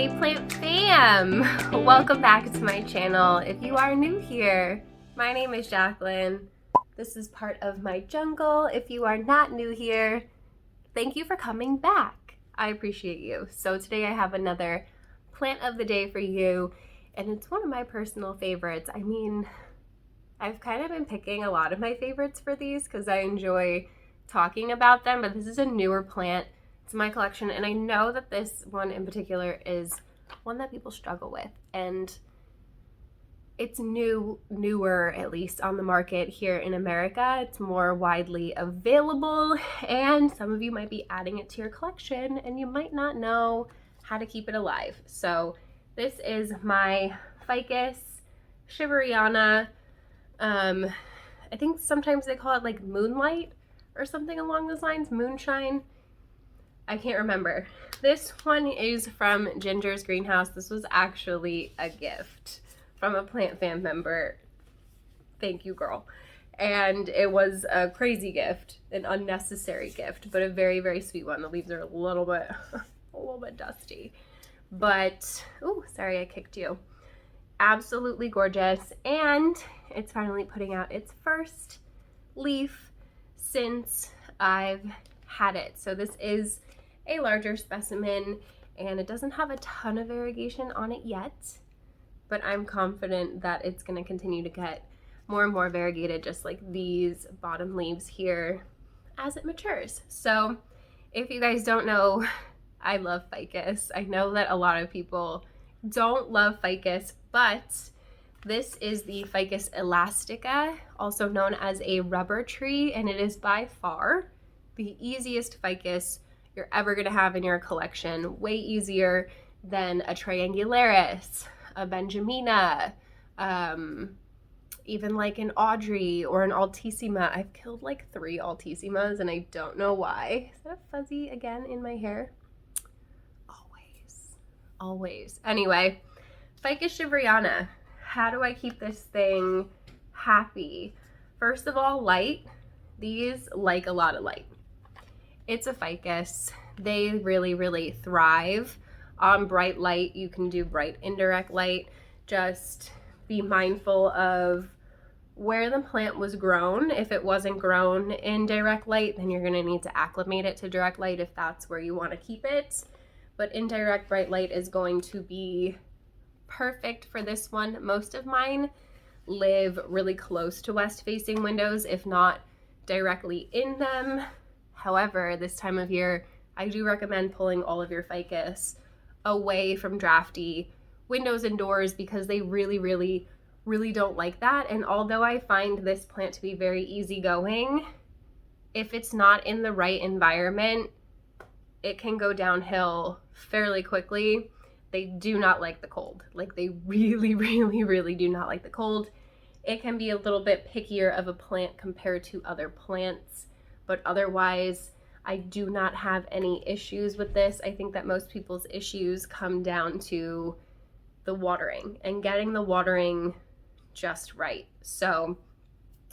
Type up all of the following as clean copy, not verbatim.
Hey plant fam! Welcome back to my channel. If you are new here, my name is Jacqueline. This is part of my jungle. If you are not new here, thank you for coming back. I appreciate you. So today I have another plant of the day for you, and it's one of my personal favorites. I mean, I've kind of been picking a lot of my favorites for these because I enjoy talking about them, but this is a newer plant to my collection, and I know that this one in particular is one that people struggle with, and it's newer at least on the market here in America. It's more widely available, and some of you might be adding it to your collection and you might not know how to keep it alive. So this is my Ficus Shivereana. I think sometimes they call it like moonlight or something along those lines, moonshine. I can't remember. This one is from Ginger's greenhouse. This was actually a gift from a plant fan member. Thank you, girl. And it was a crazy gift, an unnecessary gift, but a very, very sweet one. The leaves are a little bit dusty, but, oh, sorry, I kicked you. Absolutely gorgeous. And it's finally putting out its first leaf since I've had it. So this is a larger specimen, and it doesn't have a ton of variegation on it yet, but I'm confident that it's going to continue to get more and more variegated, just like these bottom leaves here, as it matures. So if you guys don't know, I love Ficus. I know that a lot of people don't love Ficus, but this is the Ficus elastica, also known as a rubber tree, and it is by far the easiest Ficus you're ever going to have in your collection. Way easier than a triangularis, a benjamina, even like an Audrey or an altissima. I've killed like 3 altissimas and I don't know why. Is that a fuzzy again in my hair? Always. Anyway, Ficus Shivereana. How do I keep this thing happy? First of all, light. These like a lot of light. It's a Ficus. They really, really thrive on bright light. You can do bright indirect light. Just be mindful of where the plant was grown. If it wasn't grown in direct light, then you're going to need to acclimate it to direct light if that's where you want to keep it. But indirect bright light is going to be perfect for this one. Most of mine live really close to west-facing windows, if not directly in them. However, this time of year, I do recommend pulling all of your Ficus away from drafty windows and doors because they really, really, really don't like that. And although I find this plant to be very easygoing, if it's not in the right environment, it can go downhill fairly quickly. They do not like the cold. Like, they really, really, really do not like the cold. It can be a little bit pickier of a plant compared to other plants, but otherwise, I do not have any issues with this. I think that most people's issues come down to the watering and getting the watering just right. So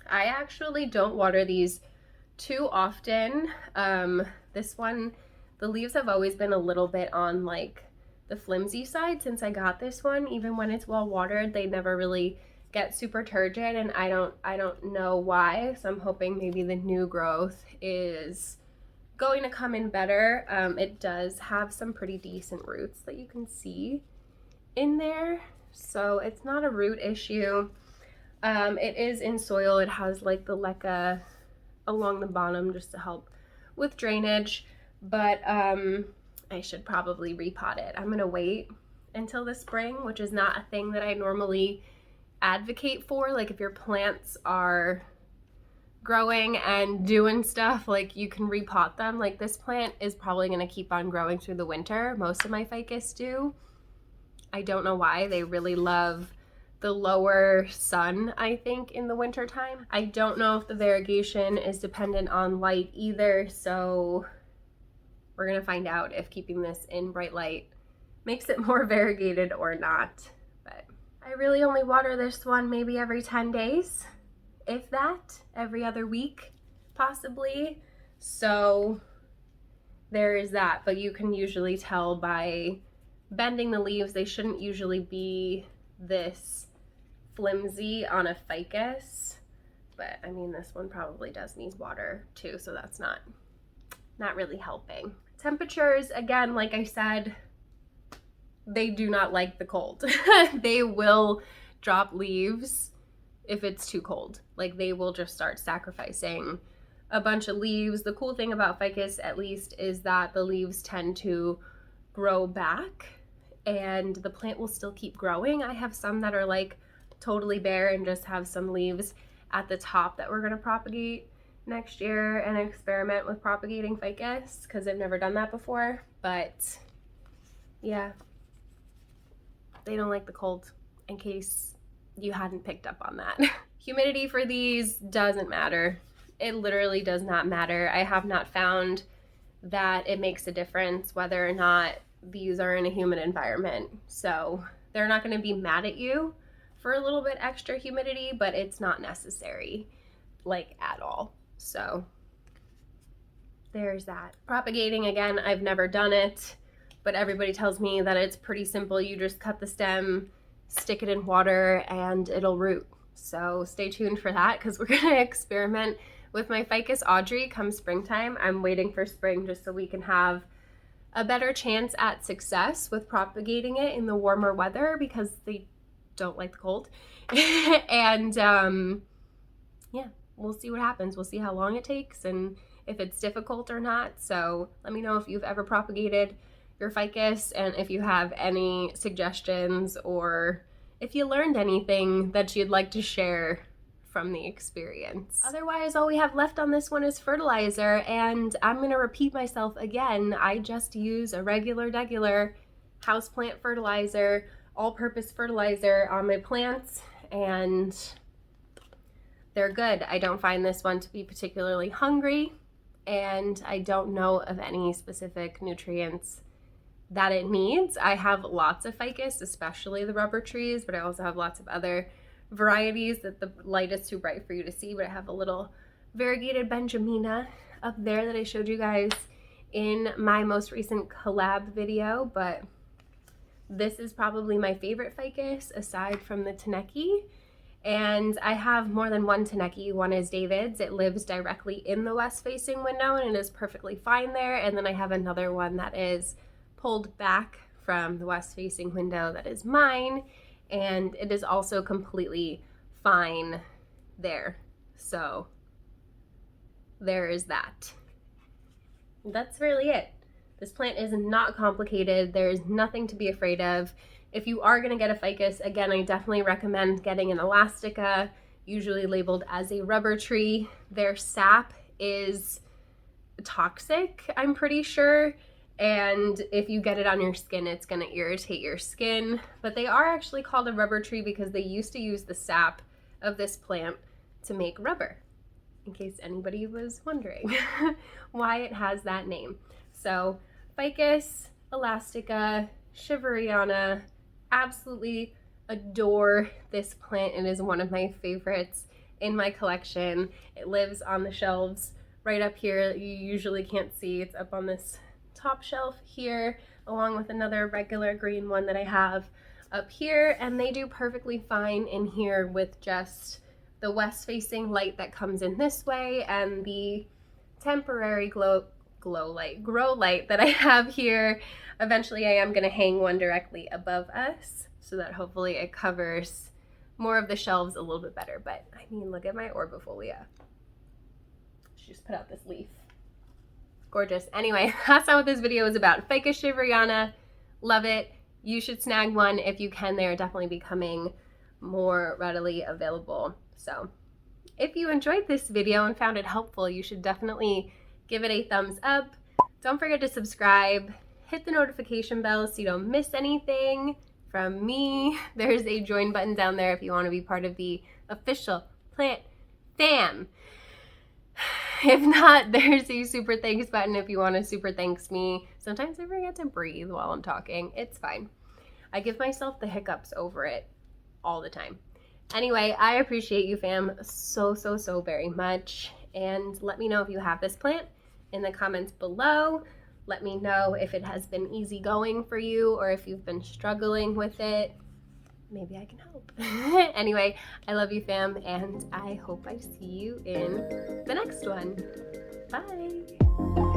I actually don't water these too often. This one, the leaves have always been a little bit on like the flimsy side since I got this one. Even when it's well watered, they never really get super turgid, and I don't know why. So I'm hoping maybe the new growth is going to come in better. It does have some pretty decent roots that you can see in there, so it's not a root issue. It is in soil. It has like the leca along the bottom just to help with drainage, but I should probably repot it. I'm gonna wait until the spring, which is not a thing that I normally advocate for. Like, if your plants are growing and doing stuff, like, you can repot them. Like, this plant is probably going to keep on growing through the winter. Most of my Ficus do. I don't know why. They really love the lower sun, I think, in the winter time. I don't know if the variegation is dependent on light either, so we're going to find out if keeping this in bright light makes it more variegated or not. But I really only water this one maybe every 10 days, if that, every other week, possibly. So there is that, but you can usually tell by bending the leaves. They shouldn't usually be this flimsy on a ficus, but I mean, this one probably does need water too, so that's not really helping. Temperatures, again, like I said, they do not like the cold. They will drop leaves if it's too cold. Like, they will just start sacrificing a bunch of leaves. The cool thing about ficus, at least, is that the leaves tend to grow back and the plant will still keep growing. I have some that are like totally bare and just have some leaves at the top that we're going to propagate next year and experiment with propagating ficus, because I've never done that before. But yeah, they don't like the cold, in case you hadn't picked up on that. Humidity for these doesn't matter. It literally does not matter. I have not found that it makes a difference whether or not these are in a humid environment. So they're not going to be mad at you for a little bit extra humidity, but it's not necessary, like, at all. So there's that. Propagating, again, I've never done it, but everybody tells me that it's pretty simple. You just cut the stem, stick it in water, and it'll root. So stay tuned for that, because we're going to experiment with my Ficus Audrey come springtime. I'm waiting for spring just so we can have a better chance at success with propagating it in the warmer weather, because they don't like the cold. And yeah, we'll see what happens. We'll see how long it takes and if it's difficult or not. So let me know if you've ever propagated your ficus and if you have any suggestions or if you learned anything that you'd like to share from the experience. Otherwise, all we have left on this one is fertilizer, and I'm gonna repeat myself again. I just use a regular houseplant fertilizer, all-purpose fertilizer on my plants, and they're good. I don't find this one to be particularly hungry, and I don't know of any specific nutrients that it needs. I have lots of ficus, especially the rubber trees, but I also have lots of other varieties that the light is too bright for you to see, but I have a little variegated Benjamina up there that I showed you guys in my most recent collab video. But this is probably my favorite ficus aside from the Taneki, and I have more than one Taneki. One is David's. It lives directly in the west facing window and it is perfectly fine there, and then I have another one that is pulled back from the west facing window that is mine, and it is also completely fine there. So there is that. That's really it. This plant is not complicated. There is nothing to be afraid of. If you are going to get a ficus, again, I definitely recommend getting an elastica, usually labeled as a rubber tree. Their sap is toxic, I'm pretty sure. And if you get it on your skin, it's going to irritate your skin. But they are actually called a rubber tree because they used to use the sap of this plant to make rubber, in case anybody was wondering why it has that name. So Ficus, elastica, Shivereana, absolutely adore this plant. It is one of my favorites in my collection. It lives on the shelves right up here. You usually can't see. It's up on this top shelf here, along with another regular green one that I have up here, and they do perfectly fine in here with just the west facing light that comes in this way and the temporary grow light that I have here. Eventually I am going to hang one directly above us so that hopefully it covers more of the shelves a little bit better. But I mean, look at my orbifolia. She just put out this leaf. Gorgeous. Anyway, that's not what this video is about. Ficus Shivereana, love it. You should snag one if you can. They are definitely becoming more readily available. So if you enjoyed this video and found it helpful, you should definitely give it a thumbs up. Don't forget to subscribe, hit the notification bell so you don't miss anything from me. There's a join button down there if you want to be part of the official plant fam. If not, there's a super thanks button if you want to super thanks me. Sometimes I forget to breathe while I'm talking. It's fine. I give myself the hiccups over it all the time. Anyway, I appreciate you, fam, so very much. And let me know if you have this plant in the comments below. Let me know if it has been easy going for you or if you've been struggling with it. Maybe I can help. Anyway, I love you, fam, and I hope I see you in the next one. Bye.